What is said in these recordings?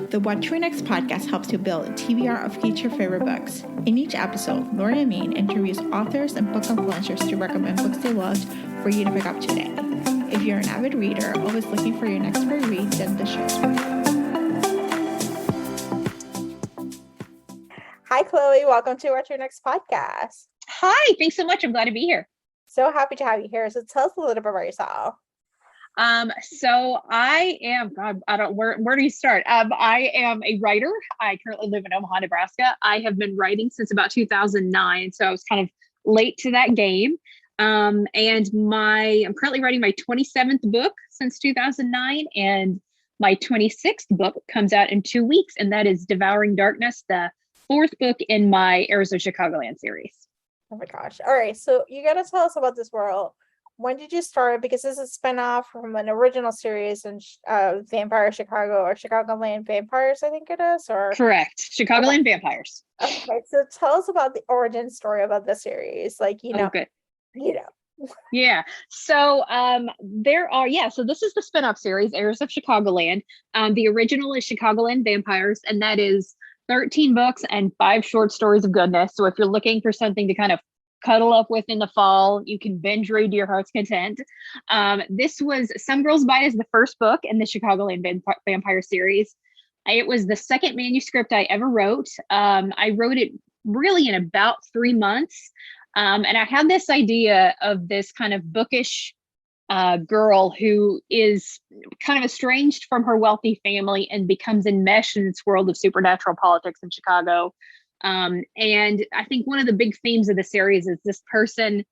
The What to Next podcast helps you build a TBR of future favorite books. In each episode, Lori and Mean interviews authors and book influencers to recommend books they loved for you to pick up today. If you're an avid reader, always looking for your next great read, then the show's for you. Hi, Chloe. Welcome to What to Next podcast. Hi, thanks so much. I'm glad to be here. So happy to have you here. So tell us a little bit about yourself. So I am, God, where do you start? I am a writer. I currently live in Omaha, Nebraska. I have been writing since about 2009. So I was kind of late to that game. And I'm currently writing my 27th book since 2009. And my 26th book comes out in 2 weeks. And that is Devouring Darkness, the 4th book in my Heirs of Chicagoland series. Oh my gosh. All right. So you got to tell us about this world. When did you start? Because this is a spinoff from an original series in Vampire Chicago or Chicagoland Vampires, I think it is. Or correct, Chicagoland Vampires. Okay, so tell us about the origin story about the series. Like, Yeah. So so this is the spinoff series, Heirs of Chicagoland. The original is Chicagoland Vampires, and that is 13 books and 5 short stories of goodness. So if you're looking for something to kind of cuddle up with in the fall, you can binge read to your heart's content. This was Some Girls Bite is the first book in the Chicagoland Vampire series. It was the second manuscript I ever wrote. I wrote it really in about 3 months. And I had this idea of this kind of bookish girl who is kind of estranged from her wealthy family and becomes enmeshed in this world of supernatural politics in Chicago. And I think one of the big themes of the series is this person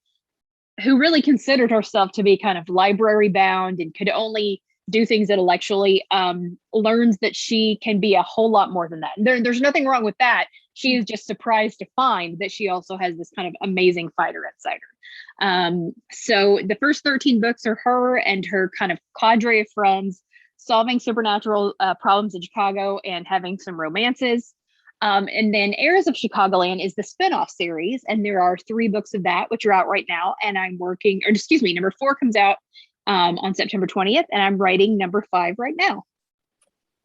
who really considered herself to be kind of library bound and could only do things intellectually, learns that she can be a whole lot more than that. And there's nothing wrong with that. She is just surprised to find that she also has this kind of amazing fighter inside her. So the first 13 books are her and her kind of cadre of friends solving supernatural problems in Chicago and having some romances. And then Heirs of Chicagoland is the spinoff series. And there are 3 books of that, which are out right now. And number 4 comes out on September 20th. And I'm writing number 5 right now.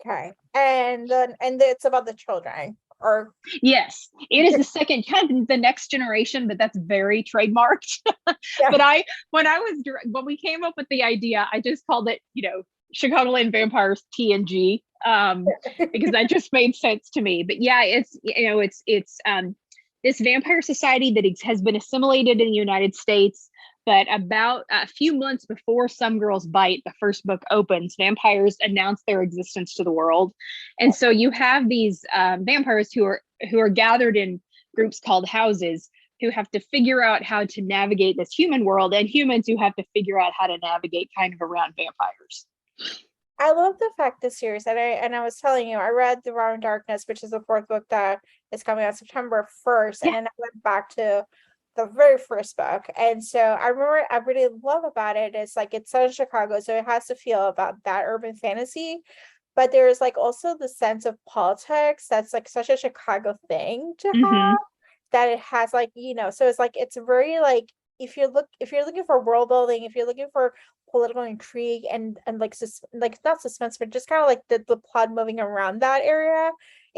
Okay. And it's about the children. Or yes, it is the second, kind of the next generation, but that's very trademarked. Yeah. But when we came up with the idea, I just called it, Chicagoland Vampires TNG. Because that just made sense to me. But yeah, it's this vampire society that has been assimilated in the United States. But about a few months before Some Girls Bite, the first book opens, vampires announce their existence to the world. And so you have these vampires who are gathered in groups called houses, who have to figure out how to navigate this human world, and humans who have to figure out how to navigate kind of around vampires. I love the fact this series, and I was telling you, I read Devouring Darkness, which is the 4th book that is coming out September 1st, yeah. And then I went back to the very first book, and so I remember I really love about it is like it's set in Chicago, so it has to feel about that urban fantasy, but there's like also the sense of politics that's like such a Chicago thing to have, that it has like so it's like it's very like if you're looking for world building, if you're looking for political intrigue and like not suspense, but just kind of like the plot moving around that area,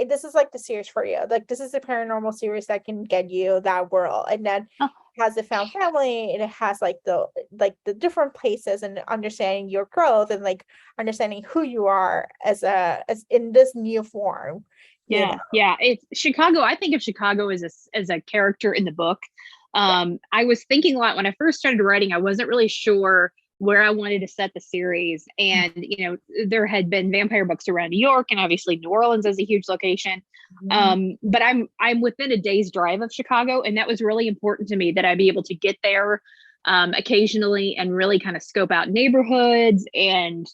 this is like the series for you. Like this is the paranormal series that can get you that world, and then it has the found family, and it has like the different places and understanding your growth and like understanding who you are as in this new form. Yeah. It's Chicago. I think of Chicago as a character in the book. I was thinking a lot when I first started writing. I wasn't really sure where I wanted to set the series. And, there had been vampire books around New York, and obviously New Orleans is a huge location. But I'm within a day's drive of Chicago. And that was really important to me that I be able to get there occasionally and really kind of scope out neighborhoods and,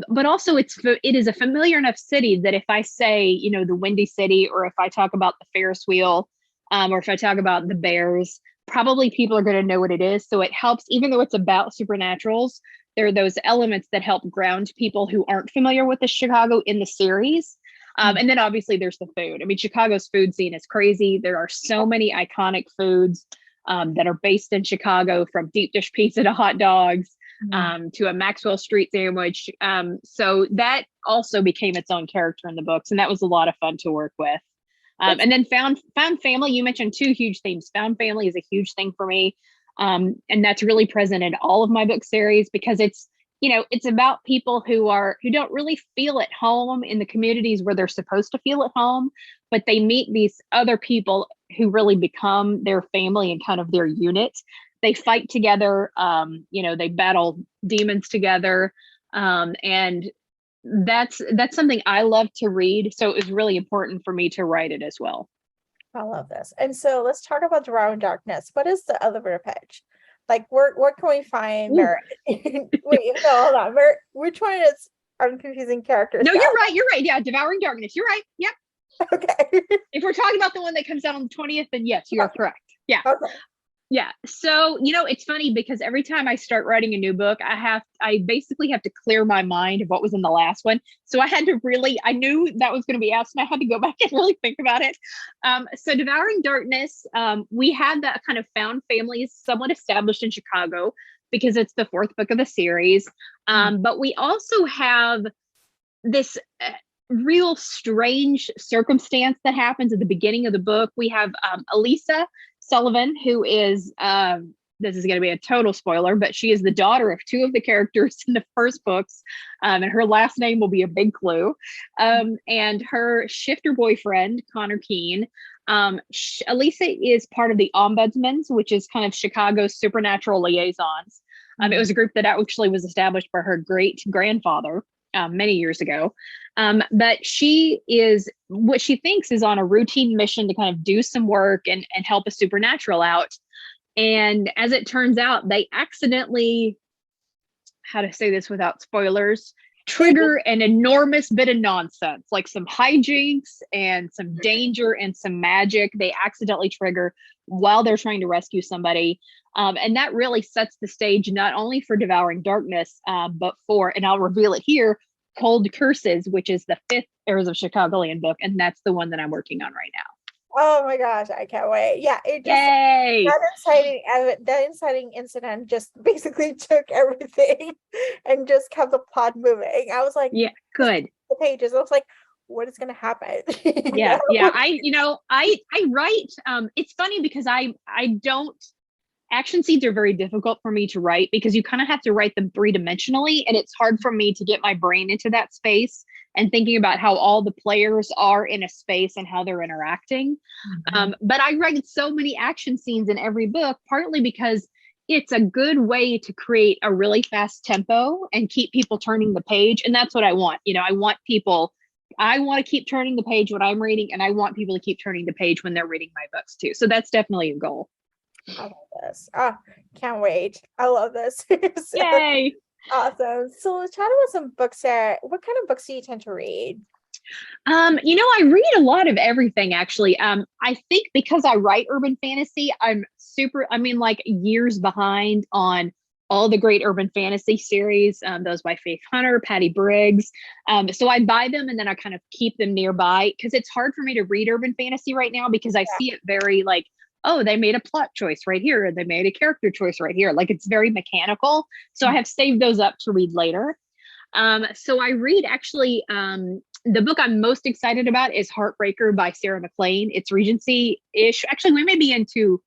but also it is a familiar enough city that if I say, the Windy City, or if I talk about the Ferris wheel, or if I talk about the Bears, probably people are going to know what it is. So it helps, even though it's about supernaturals, there are those elements that help ground people who aren't familiar with the Chicago in the series. And then obviously there's the food. I mean, Chicago's food scene is crazy. There are so many iconic foods that are based in Chicago, from deep dish pizza to hot dogs. to a Maxwell Street sandwich. So that also became its own character in the books, and that was a lot of fun to work with. And then found family, you mentioned two huge themes. Found family is a huge thing for me. And that's really present in all of my book series, because it's, it's about people who don't really feel at home in the communities where they're supposed to feel at home, but they meet these other people who really become their family and kind of their unit. They fight together, they battle demons together. And that's something I love to read. So it was really important for me to write it as well. I love this. And so let's talk about Devouring Darkness. What is the elevator pitch? Like, where can we find Merit? Wait, no, hold on. Which one is I'm confusing characters? No, you're right. You're right. Yeah, Devouring Darkness. You're right. Yep. Okay. If we're talking about the one that comes out on the 20th, then yes, you are correct. Yeah. Okay. Yeah. So, it's funny because every time I start writing a new book, I basically have to clear my mind of what was in the last one. So I knew that was going to be asked, and I had to go back and really think about it. So Devouring Darkness, we had that kind of found families somewhat established in Chicago because it's the fourth book of the series. But we also have this real strange circumstance that happens at the beginning of the book. We have Elisa Sullivan, who is, this is going to be a total spoiler, but she is the daughter of two of the characters in the first books. And her last name will be a big clue. And her shifter boyfriend, Connor Keene. Elisa is part of the Ombudsmans, which is kind of Chicago's supernatural liaisons. It was a group that actually was established by her great grandfather many years ago. But she is what she thinks is on a routine mission to kind of do some work and help a supernatural out. And as it turns out, they accidentally, how to say this without spoilers, trigger an enormous bit of nonsense, like some hijinks and some danger and some magic. They accidentally trigger while they're trying to rescue somebody. And that really sets the stage not only for Devouring Darkness, but for, and I'll reveal it here, Cold Curses, which is the 5th Heirs of Chicagoland book. And that's the one that I'm working on right now. Oh my gosh, I can't wait. Yeah, it just Yay! that inciting incident just basically took everything and just kept the plot moving. I was like, yeah, good. The pages. I was like, what is gonna happen? Yeah. I write, it's funny because I don't, action scenes are very difficult for me to write because you kind of have to write them three-dimensionally, and it's hard for me to get my brain into that space and thinking about how all the players are in a space and how they're interacting. But I write so many action scenes in every book, partly because it's a good way to create a really fast tempo and keep people turning the page. And that's what I want. I want to keep turning the page when I'm reading, and I want people to keep turning the page when they're reading my books too. So that's definitely a goal. I love this. Can't wait. I love this. Yay. Awesome. So let's chat about some books there. What kind of books do you tend to read? I read a lot of everything, actually. I think because I write urban fantasy, I'm like years behind on all the great urban fantasy series, those by Faith Hunter, Patty Briggs. So I buy them and then I kind of keep them nearby because it's hard for me to read urban fantasy right now because I see it very like, oh, they made a plot choice right here, and they made a character choice right here. Like it's very mechanical. So I have saved those up to read later. So I read actually, the book I'm most excited about is Heartbreaker by Sarah MacLean. It's Regency-ish. Actually, we may be into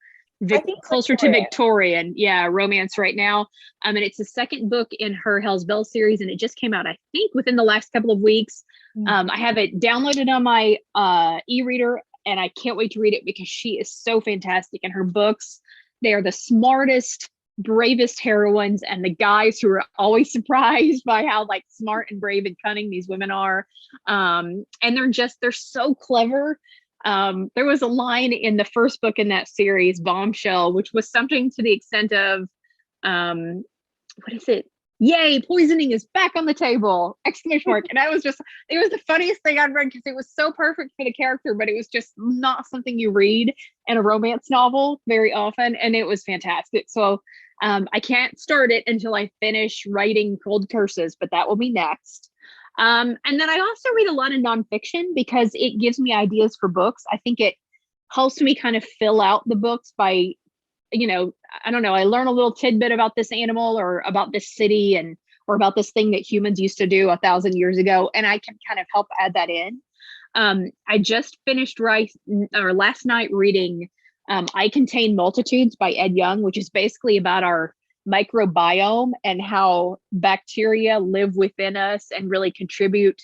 closer to Victorian, romance right now. And it's the second book in her Hell's Bell series, and it just came out, I think, within the last couple of weeks. I have it downloaded on my e-reader, and I can't wait to read it because she is so fantastic. And her books, they are the smartest, bravest heroines, and the guys who are always surprised by how like smart and brave and cunning these women are. And they're so clever. There was a line in the first book in that series, Bombshell, which was something to the extent of, what is it? Yay, poisoning is back on the table! Exclamation mark. And it was the funniest thing I'd read because it was so perfect for the character, but it was just not something you read in a romance novel very often. And it was fantastic. So I can't start it until I finish writing Cold Curses, but that will be next. And then I also read a lot of nonfiction because it gives me ideas for books. I think it helps me kind of fill out the books by I don't know, I learn a little tidbit about this animal or about this city and or about this thing that humans used to do 1,000 years ago, and I can kind of help add that in. I just finished last night reading I Contain Multitudes by Ed Young, which is basically about our microbiome and how bacteria live within us and really contribute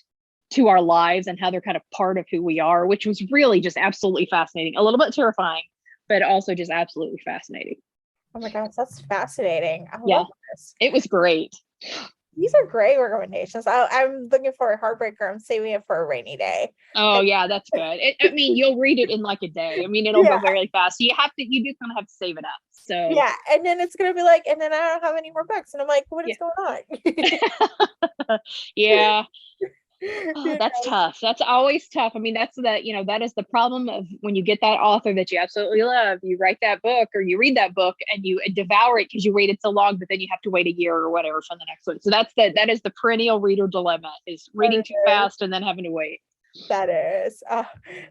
to our lives and how they're kind of part of who we are, which was really just absolutely fascinating. A little bit terrifying, but also just absolutely fascinating. Oh my gosh, that's fascinating. I Yeah, love this. it was great. These are great recommendations. I'm looking for a heartbreaker. I'm saving it for a rainy day. Oh yeah, that's good. I mean, you'll read it in like a day. I mean, it'll go Yeah. very fast. So you do kind of have to save it up. So Yeah, and then it's gonna be like, and then I don't have any more books, and I'm like, what is going on? yeah. Oh, You that's know, tough. That's always tough. I mean, that is the problem of when you get that author that you absolutely love, you write that book or you read that book and you devour it because you waited so long, but then you have to wait a year or whatever for the next one. So that is the perennial reader dilemma, is reading too fast and then having to wait. That is.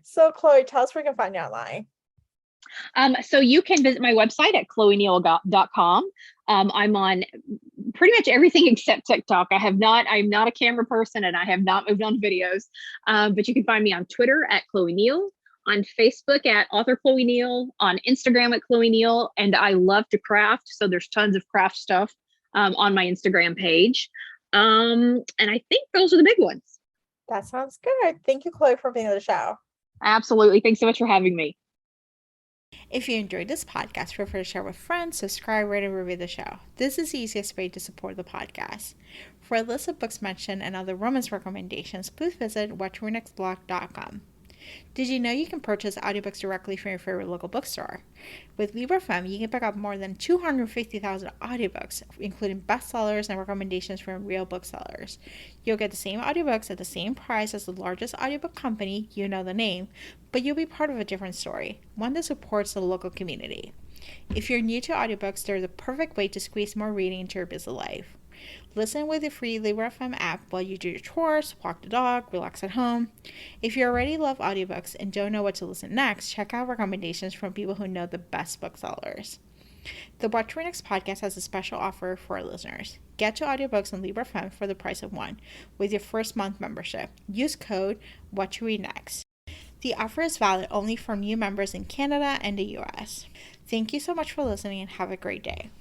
So Chloe, tell us where we can find you online. So you can visit my website at chloeneill.com. I'm on pretty much everything except TikTok. I'm not a camera person and I have not moved on to videos. But you can find me on Twitter at Chloe Neill, on Facebook at author Chloe Neill, on Instagram at Chloe Neill. And I love to craft. So there's tons of craft stuff on my Instagram page. And I think those are the big ones. That sounds good. Thank you, Chloe, for being on the show. Absolutely. Thanks so much for having me. If you enjoyed this podcast, feel free to share with friends, subscribe, rate, and review the show. This is the easiest way to support the podcast. For a list of books mentioned and other romance recommendations, please visit watchyournextblog.com. Did you know you can purchase audiobooks directly from your favorite local bookstore? With Libra.fm, you can pick up more than 250,000 audiobooks, including bestsellers and recommendations from real booksellers. You'll get the same audiobooks at the same price as the largest audiobook company, you know the name, but you'll be part of a different story, one that supports the local community. If you're new to audiobooks, they're the perfect way to squeeze more reading into your busy life. Listen with the free Libra.fm app while you do your chores, walk the dog, relax at home. If you already love audiobooks and don't know what to listen next, check out recommendations from people who know the best booksellers. The Watch Your Next podcast has a special offer for our listeners. Get 2 audiobooks on Libra.fm for the price of 1 with your first month membership. Use code WatchYourNext. The offer is valid only for new members in Canada and the US. Thank you so much for listening and have a great day.